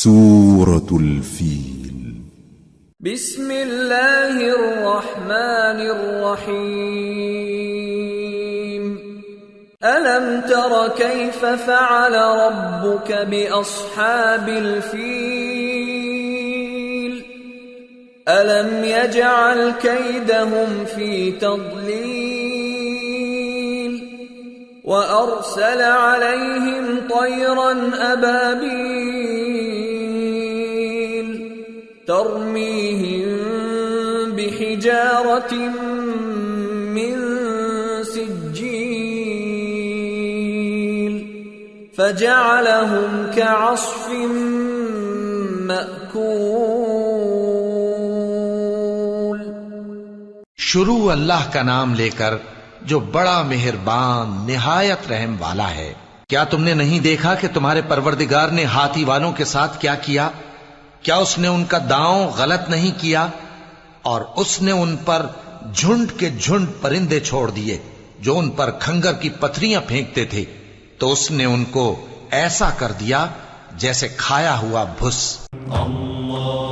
सूरतुल feel. बिस्मिल्लाहिर रहमानिर रहीम। अलम तर Kaif फ़अल रब्बुक बिअस्हाबिल feel. अलम यजअल कैदहुम फी तضलील। वअरसल अलैहिम तयरन अबाबील तरमीहिम बिहिजारतिन मिन सिज्जील फजअलहुम कअस्फिन मअकूल। शुरू अल्लाह का नाम लेकर जो बड़ा मेहरबान निहायत रहम वाला है। क्या तुमने नहीं देखा कि तुम्हारे परवरदिगार ने हाथी वालों के साथ क्या किया? क्या उसने उनका दांव गलत नहीं किया? और उसने उन पर झुंड के झुंड परिंदे छोड़ दिए जो उन पर खंगर की पथरियां फेंकते थे, तो उसने उनको ऐसा कर दिया जैसे खाया हुआ भुस। अल्लाहुम्मा